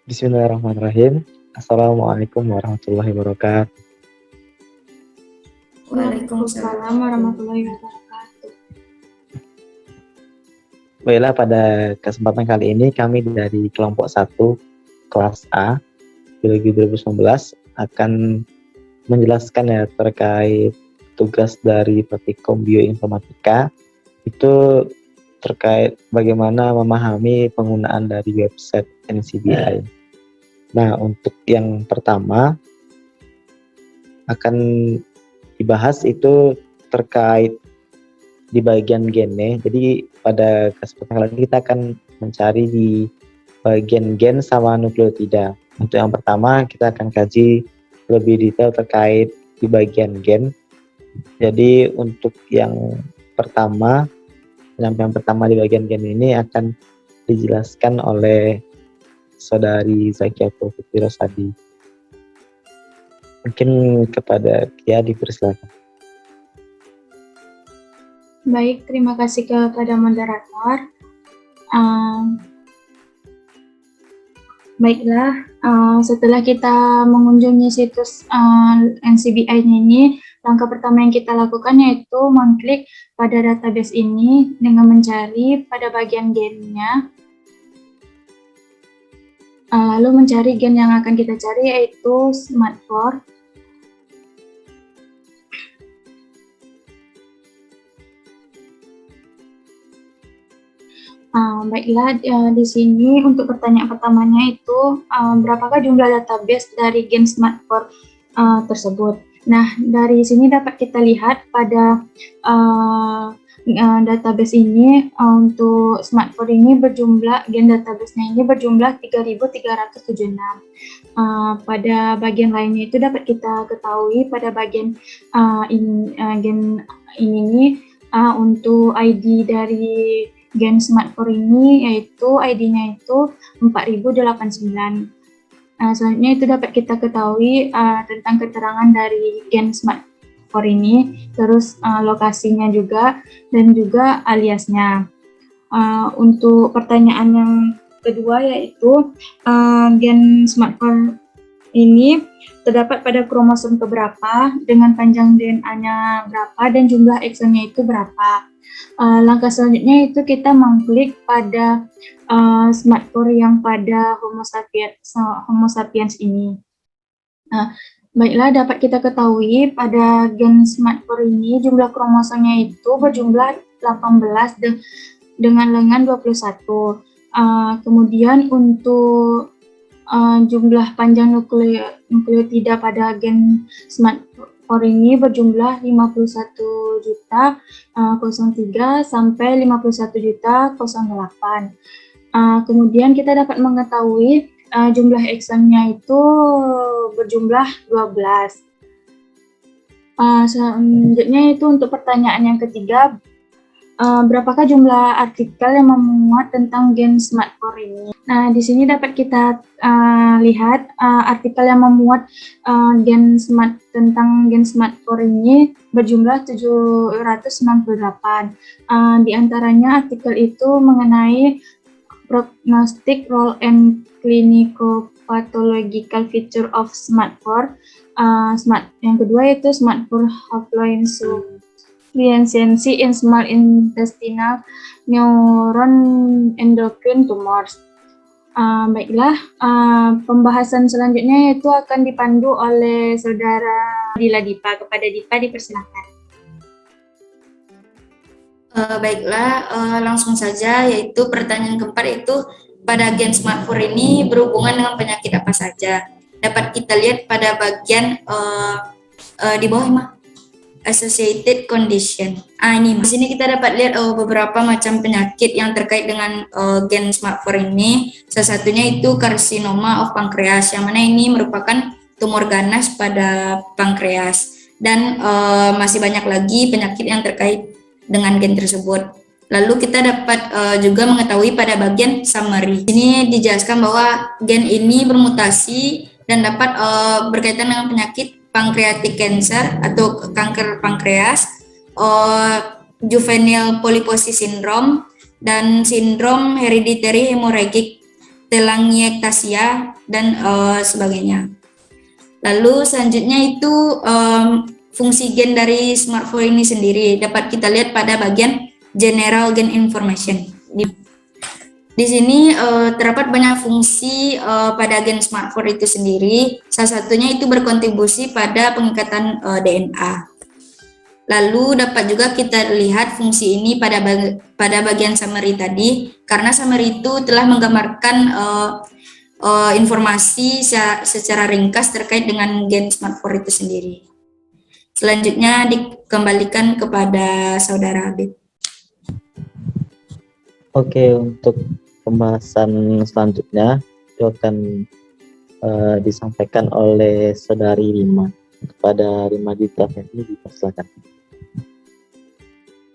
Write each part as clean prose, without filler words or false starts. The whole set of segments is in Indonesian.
Bismillahirrahmanirrahim. Assalamualaikum warahmatullahi wabarakatuh. Waalaikumsalam warahmatullahi wabarakatuh. Baiklah, pada kesempatan kali ini kami dari kelompok 1 kelas A Biologi 2019 akan menjelaskan ya terkait tugas dari Praktikum Bioinformatika itu terkait bagaimana memahami penggunaan dari website NCBI. Nah, untuk yang pertama akan dibahas itu terkait di bagian gennya. Jadi pada kesempatan kali ini kita akan mencari di bagian gen sama nukleotida. Untuk yang pertama kita akan kaji lebih detail terkait di bagian gen. Jadi untuk yang pertama, penyampaian pertama di bagian gen ini akan dijelaskan oleh Saudari Zakia Putri Rosadi. Mungkin kepada Kia dipersilakan. Baik, terima kasih kepada moderator. Baiklah, setelah kita mengunjungi situs NCBI ini, langkah pertama yang kita lakukan yaitu mengklik pada database ini dengan mencari pada bagian gennya. Lalu mencari gen yang akan kita cari yaitu SMART4. Baiklah, di sini untuk pertanyaan pertamanya itu berapakah jumlah database dari gen SMART4 tersebut. Nah, dari sini dapat kita lihat pada database ini untuk SMART4 ini berjumlah, gen database-nya ini berjumlah 3.376. Pada bagian lainnya itu dapat kita ketahui pada bagian gen ini untuk ID dari gen SMART4 ini yaitu ID-nya itu 4089. Selanjutnya itu dapat kita ketahui tentang keterangan dari gen SMART4 ini, terus lokasinya juga dan juga aliasnya. Untuk pertanyaan yang kedua yaitu gen SMART4 ini terdapat pada kromosom keberapa, dengan panjang DNA-nya berapa, dan jumlah eksonnya itu berapa. Langkah selanjutnya itu kita mengklik pada SMART4 yang pada Homo sapiens ini. Baiklah, dapat kita ketahui pada gen SMART4 ini jumlah kromosomnya itu berjumlah 18 dengan lengan 21. Kemudian untuk jumlah panjang nukleotida pada gen SMART4 ini berjumlah 51.03 sampai 51.08. Kemudian kita dapat mengetahui jumlah eksonnya itu berjumlah 12. Selanjutnya itu untuk pertanyaan yang ketiga, berapakah jumlah artikel yang memuat tentang gen SMART4 ini? Nah, di sini dapat kita lihat artikel yang memuat tentang gen SMART4 ini berjumlah 798. Di antaranya artikel itu mengenai prognostic role and clinicopathological feature of SMART4. Yang kedua yaitu SMART4 haploinsufficiency in small intestinal neuron endocrine tumors. Baiklah, pembahasan selanjutnya yaitu akan dipandu oleh Saudara Dila Dipa. Kepada Dipa dipersilakan. Baiklah, langsung saja, yaitu pertanyaan keempat yaitu pada gen SMART4 ini berhubungan dengan penyakit apa saja. Dapat kita lihat pada bagian di bawah associated condition. Ini di sini kita dapat lihat beberapa macam penyakit yang terkait dengan gen SMART4 ini. Salah satunya itu karsinoma of pankreas, yang mana ini merupakan tumor ganas pada pankreas, dan masih banyak lagi penyakit yang terkait dengan gen tersebut. Lalu kita dapat juga mengetahui pada bagian summary. Ini dijelaskan bahwa gen ini bermutasi dan dapat berkaitan dengan penyakit pancreatic cancer atau kanker pankreas, juvenile polyposis syndrome, dan sindrom hereditary hemorrhagic telangiectasia, dan sebagainya. Lalu selanjutnya itu fungsi gen dari smartphone ini sendiri dapat kita lihat pada bagian general gen information. Di sini terdapat banyak fungsi pada gen smartphone itu sendiri. Salah satunya itu berkontribusi pada pengikatan DNA. Lalu dapat juga kita lihat fungsi ini pada bagian summary tadi, karena summary itu telah menggambarkan informasi secara ringkas terkait dengan gen smartphone itu sendiri. Selanjutnya dikembalikan kepada Saudara Abid. Oke, untuk pembahasan selanjutnya itu akan disampaikan oleh Saudari Rima. Kepada Rima Dita Feni, dipersilakan.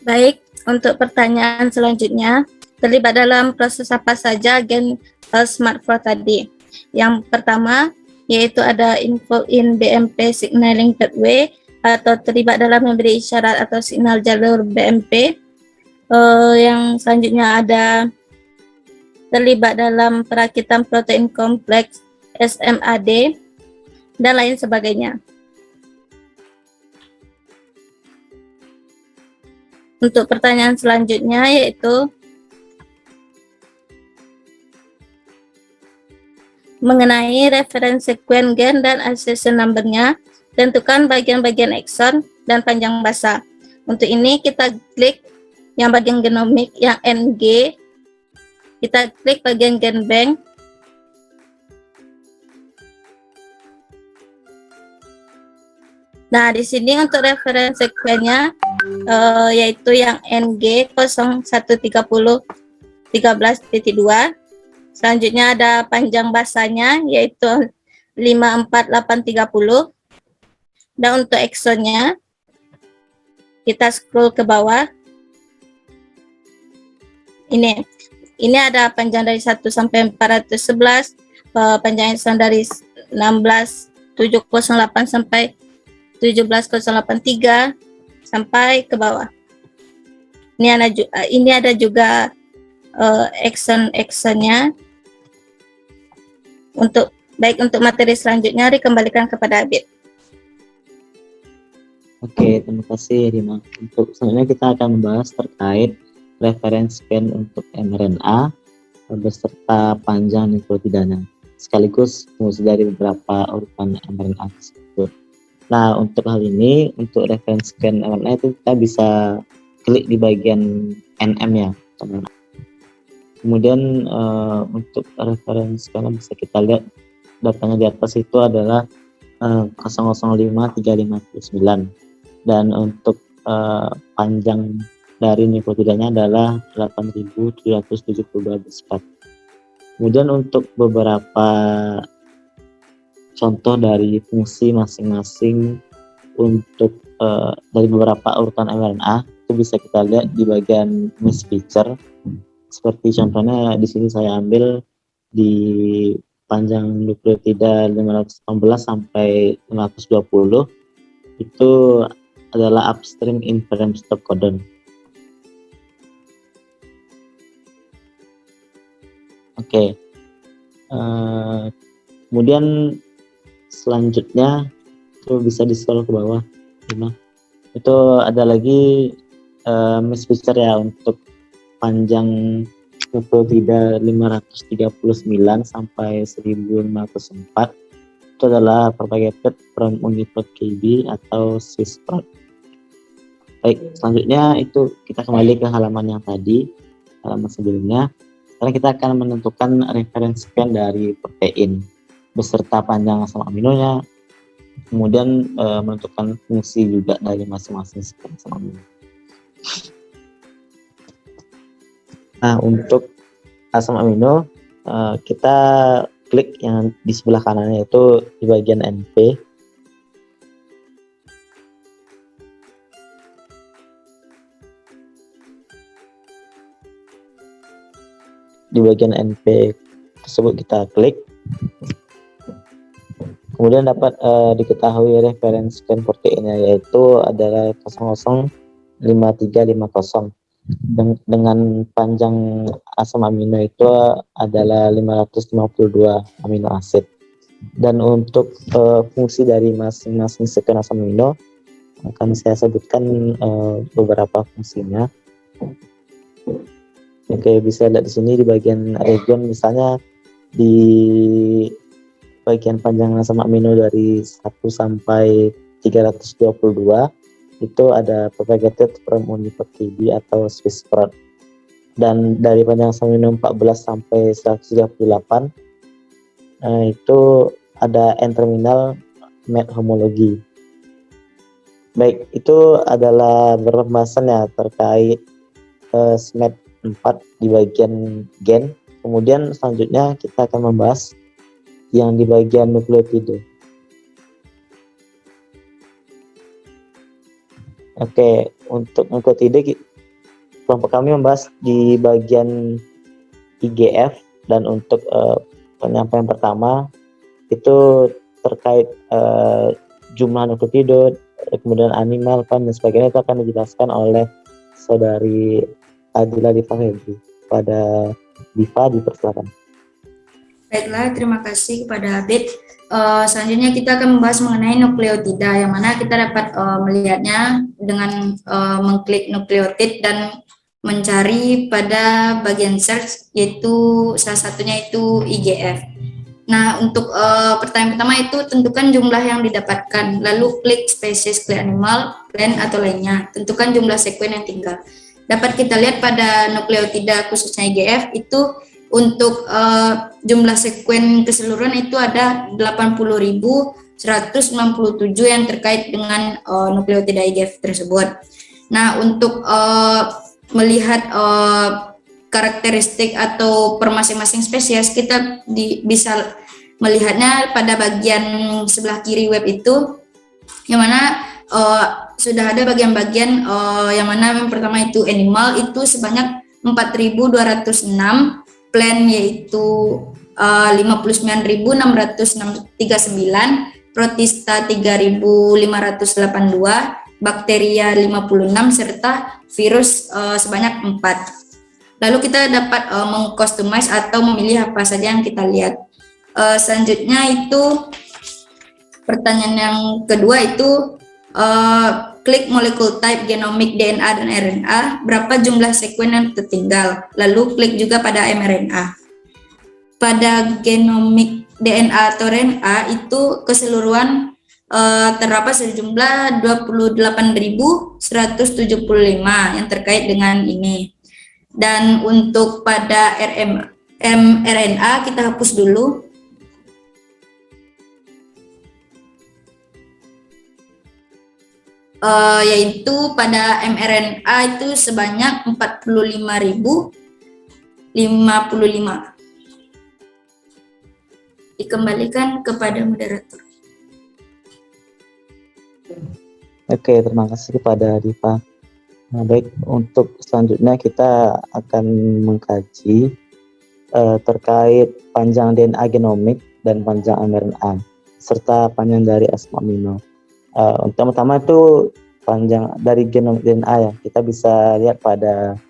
Baik, untuk pertanyaan selanjutnya, terlibat dalam proses apa saja gen smartphone tadi? Yang pertama, yaitu ada info in BMP signaling pathway atau terlibat dalam memberi isyarat atau signal jalur BMP. Yang selanjutnya ada terlibat dalam perakitan protein kompleks SMAD dan lain sebagainya. Untuk pertanyaan selanjutnya yaitu mengenai referensi sekuen gen dan accession number-nya, tentukan bagian-bagian ekson dan panjang basa. Untuk ini kita klik yang bagian genomik yang NG, kita klik bagian gen bank. Nah, di sini untuk referensi sekuennya yaitu yang NG 0130 13.2. Selanjutnya ada panjang basanya yaitu 54830. Dan untuk eksonnya kita scroll ke bawah. Ini ada panjang dari 1 sampai 411, panjang ekson dari 16708 sampai 17083 sampai ke bawah. Ini ada juga ekson-eksonnya. Untuk materi selanjutnya dikembalikan kepada Abid. Oke, terima kasih Rima. Untuk selanjutnya kita akan membahas terkait referensi scan untuk mRNA beserta panjang nukleotidanya, sekaligus fungsi dari beberapa urutan mRNA tersebut. Nah, untuk hal ini, untuk referensi scan mRNA itu kita bisa klik di bagian NM ya. Kemudian untuk referensi scan bisa kita lihat datanya di atas itu adalah 005359, dan untuk panjang dari nukleotidanya adalah 8772 base pair. Kemudian untuk beberapa contoh dari fungsi masing-masing untuk dari beberapa urutan mRNA itu bisa kita lihat di bagian miss feature. Seperti contohnya di sini saya ambil di panjang nukleotida 518 sampai 520 itu adalah upstream in frame stop codon. Oke. Kemudian selanjutnya itu bisa di scroll ke bawah. Itu ada lagi miss feature ya untuk panjang nukleotida 539 sampai 1504. Itu adalah propagated from Uniprot KB atau Swissprot. Baik, selanjutnya itu kita kembali ke halaman yang tadi, halaman sebelumnya. Sekarang kita akan menentukan referensi scan dari protein beserta panjang asam aminonya, kemudian menentukan fungsi juga dari masing-masing scan asam amino. Nah, untuk asam amino kita klik yang di sebelah kanannya itu di bagian NP. Di bagian NP tersebut kita klik. Kemudian dapat diketahui referensi scan proteinnya yaitu adalah 005350 dengan panjang asam amino itu adalah 552 amino asid. Dan untuk fungsi dari masing-masing sekuen asam amino akan saya sebutkan beberapa fungsinya. Oke, bisa lihat di sini di bagian region, misalnya di bagian panjang asam amino dari 1 sampai 322 itu ada propagated from Unipeptide atau Swiss prot. Dan dari panjang asam amino 14 sampai 138 itu ada N-terminal met homologi. Baik, itu adalah pembahasan ya terkait SMAD 4 di bagian gen. Kemudian selanjutnya kita akan membahas yang di bagian nukleotida. Oke, untuk nukleotida kelompok kami membahas di bagian IGF, dan untuk penyampaian pertama itu terkait jumlah nukleotida, kemudian animal, dan sebagainya, itu akan dijelaskan oleh saudari Adila Diva Febri. Pada Diva, dipersilakan. Baiklah, terima kasih kepada Abid. Selanjutnya kita akan membahas mengenai nukleotida, yang mana kita dapat melihatnya dengan mengklik nukleotid dan mencari pada bagian search, yaitu salah satunya itu IGF. Nah, untuk pertanyaan pertama itu tentukan jumlah yang didapatkan, lalu klik spesies, klik animal, plant atau lainnya, tentukan jumlah sekuen yang tinggal. Dapat kita lihat pada nukleotida khususnya IGF itu untuk jumlah sekuen keseluruhan itu ada 80.197 yang terkait dengan nukleotida IGF tersebut. Nah, untuk melihat karakteristik atau per masing-masing spesies, kita bisa melihatnya pada bagian sebelah kiri web itu, yang mana sudah ada bagian-bagian yang mana yang pertama itu animal itu sebanyak 4.206, plant yaitu 59.639, protista 3.582, bakteria 56, serta virus sebanyak 4. Lalu kita dapat mengcustomize atau memilih apa saja yang kita lihat. Selanjutnya itu pertanyaan yang kedua itu klik molekul type genomic DNA dan RNA, berapa jumlah sekuen yang tertinggal, lalu klik juga pada mRNA. Pada genomic DNA atau RNA itu keseluruhan terdapat sejumlah 28.175 yang terkait dengan ini. Dan untuk pada mRNA kita hapus dulu. Yaitu pada mRNA itu sebanyak 45.055. Dikembalikan kepada moderator. Oke, terima kasih kepada Diva. Nah, baik, untuk selanjutnya kita akan mengkaji terkait panjang DNA genomik dan panjang mRNA serta panjang dari asam amino. Pertama itu panjang dari genom DNA ya, kita bisa lihat pada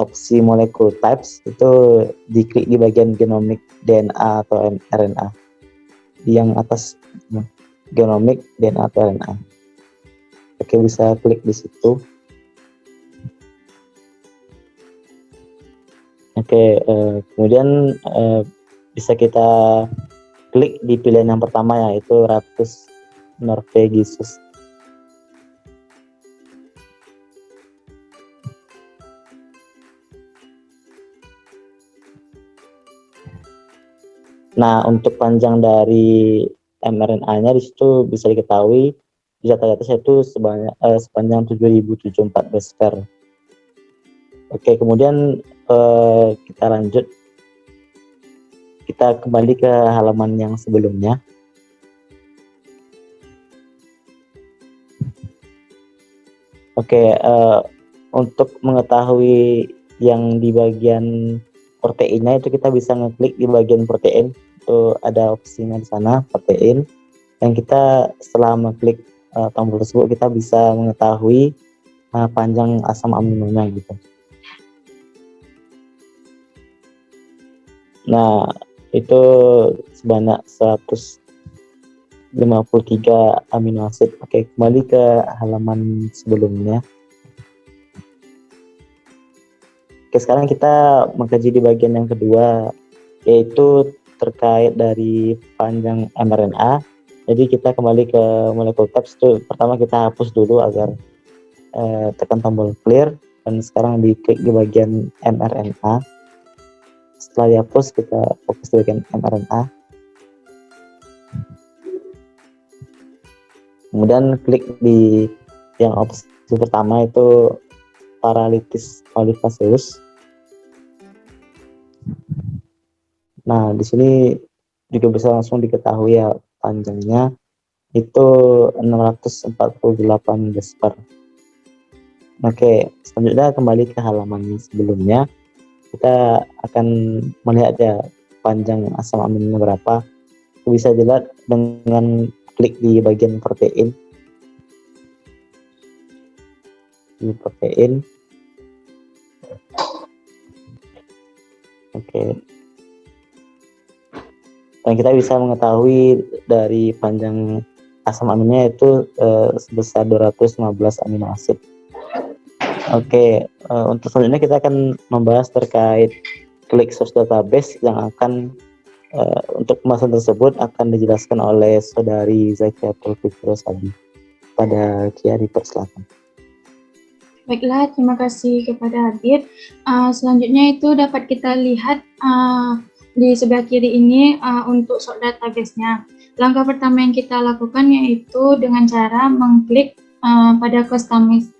opsi molecule types itu diklik di bagian genomic DNA atau RNA di yang atas, genomic DNA atau RNA. Oke, bisa klik di situ. Oke, kemudian bisa kita klik di pilihan yang pertama, yaitu Ratus norvegisus. Nah, untuk panjang dari mRNA-nya di situ bisa diketahui di data itu sepanjang 7.074 base pair. Oke, kemudian kita lanjut. Kita kembali ke halaman yang sebelumnya. Oke, untuk mengetahui yang di bagian proteinnya itu kita bisa ngeklik di bagian protein, itu ada opsinya di sana, protein. Yang kita setelah mengklik tombol tersebut kita bisa mengetahui panjang asam aminonya gitu. Nah, itu sebanyak 100 53 amino acid. Oke, kembali ke halaman sebelumnya. Oke, sekarang kita mengkaji di bagian yang kedua, yaitu terkait dari panjang mRNA. Jadi kita kembali ke molekul text. Pertama kita hapus dulu agar tekan tombol clear, dan sekarang diklik di bagian mRNA. Setelah dihapus, kita fokus di bagian mRNA. Kemudian klik di yang opsi pertama, itu Paralitis olivaceus. Nah, di sini juga bisa langsung diketahui ya, panjangnya itu 648 gesper. Oke, selanjutnya kembali ke halaman sebelumnya. Kita akan melihat ya panjang asam aminnya berapa. Bisa dilihat dengan klik di bagian protein. Di protein. Oke. Dan kita bisa mengetahui dari panjang asam aminnya itu sebesar 215 amino acid. Oke, untuk selanjutnya kita akan membahas terkait klik source database yang akan untuk pembahasan tersebut akan dijelaskan oleh saudari Zakia Pulfikrosadi. Pada Kia dipersilakan. Baiklah, terima kasih kepada Habib. Selanjutnya itu dapat kita lihat di sebelah kiri ini untuk sort database-nya. Langkah pertama yang kita lakukan yaitu dengan cara mengklik pada customize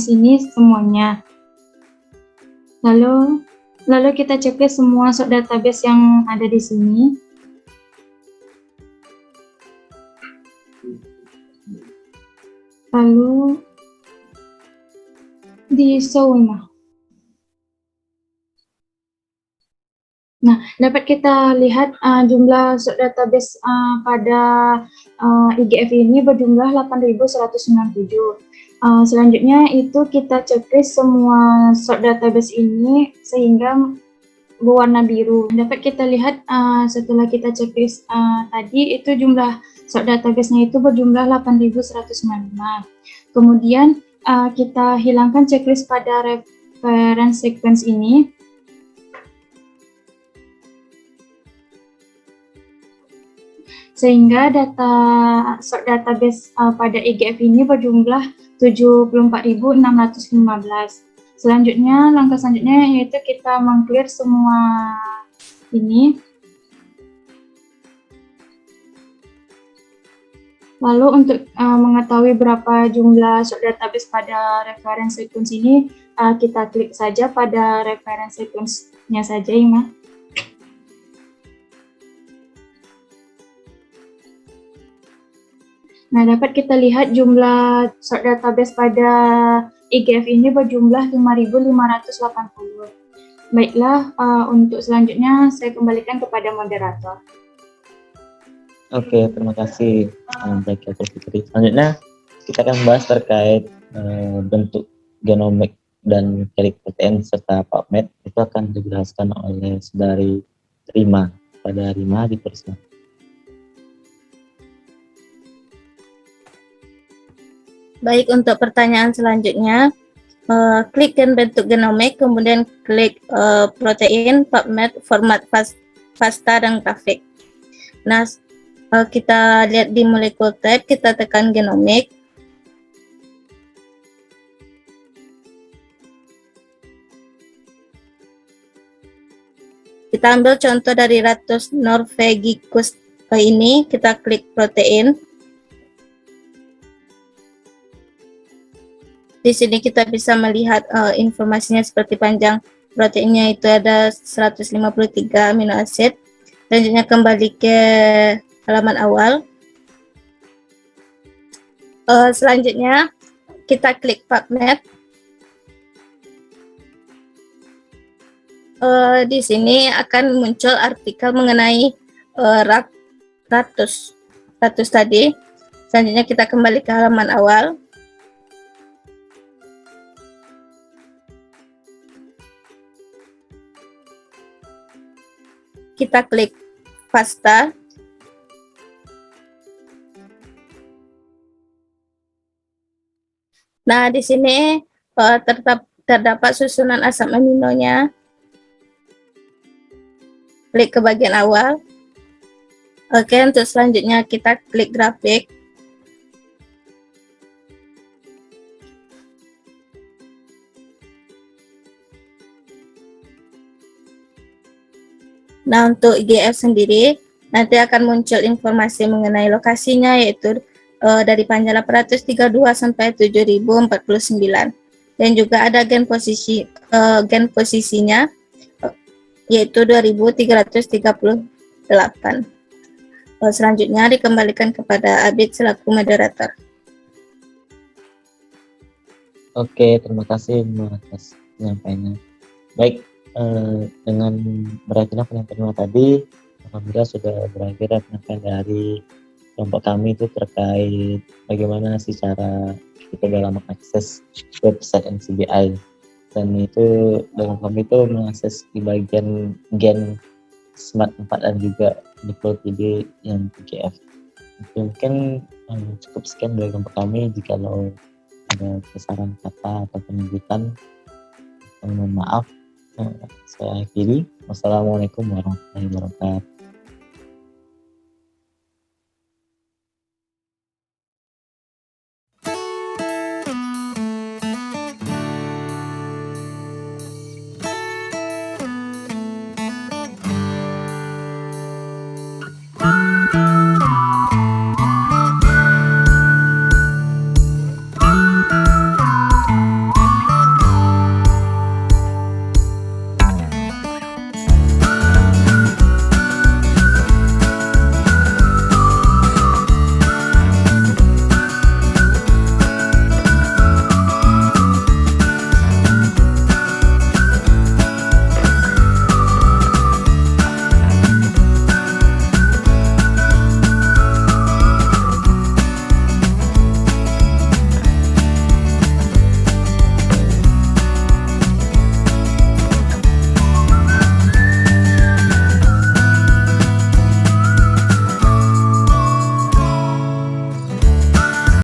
ini semuanya. Lalu kita checklist semua sort database yang ada di sini. Lalu di Sauna. Nah, dapat kita lihat jumlah sort database pada IGF ini berjumlah 8.197. Selanjutnya itu kita checklist semua sort database ini sehingga berwarna biru. Dapat kita lihat setelah kita checklist tadi itu jumlah sort database-nya itu berjumlah 8.195. Kemudian kita hilangkan checklist pada reference sequence ini. Sehingga data sort database pada IGF ini berjumlah 74.615. Langkah selanjutnya yaitu kita meng-clear semua ini. Lalu untuk mengetahui berapa jumlah sort database pada reference sequence ini, kita klik saja pada reference sequence-nya saja, Ima. Nah, dapat kita lihat jumlah sort database pada IGF ini berjumlah 5.580. Baiklah, untuk selanjutnya saya kembalikan kepada moderator. Oke, terima kasih Zakia Pulfikri. Selanjutnya kita akan membahas terkait bentuk genomik dan cari protein serta PubMed. Itu akan dijelaskan oleh saudari Rima. Pada Rima dipersilakan. Baik, untuk pertanyaan selanjutnya, klik dan bentuk genomik, kemudian klik protein, PubMed, format FASTA, dan grafik. Nah, kita lihat di molecule type, kita tekan genomik. Kita ambil contoh dari Rattus norvegicus ini, kita klik protein. Di sini kita bisa melihat informasinya seperti panjang proteinnya itu ada 153 amino acid. Selanjutnya kembali ke halaman awal. Selanjutnya kita klik PubMed. Di sini akan muncul artikel mengenai Rattus tadi. Selanjutnya kita kembali ke halaman awal. Kita klik FASTA. Nah, di sini terdapat susunan asam aminonya. Klik ke bagian awal. Oke, untuk selanjutnya kita klik grafik. Nah, untuk IGF sendiri, nanti akan muncul informasi mengenai lokasinya, yaitu dari panjang 832 sampai 7049. Dan juga ada gen posisinya, yaitu 2338. Selanjutnya dikembalikan kepada Abid selaku moderator. Oke, terima kasih atas penyampaiannya. Baik, dengan berakhirnya penyampaian tadi, alhamdulillah sudah berakhir penyampaian dari kelompok kami itu terkait bagaimana sih cara kita dalam mengakses website NCBI. Dan itu dalam kami itu mengakses di bagian gen Smart 4 dan juga Nicole PD yang PGF. Mungkin cukup sekian dari kelompok kami. Jika ada kesalahan kata atau penyebutan, mohon maaf. Saya akhiri. Wassalamualaikum warahmatullahi wabarakatuh.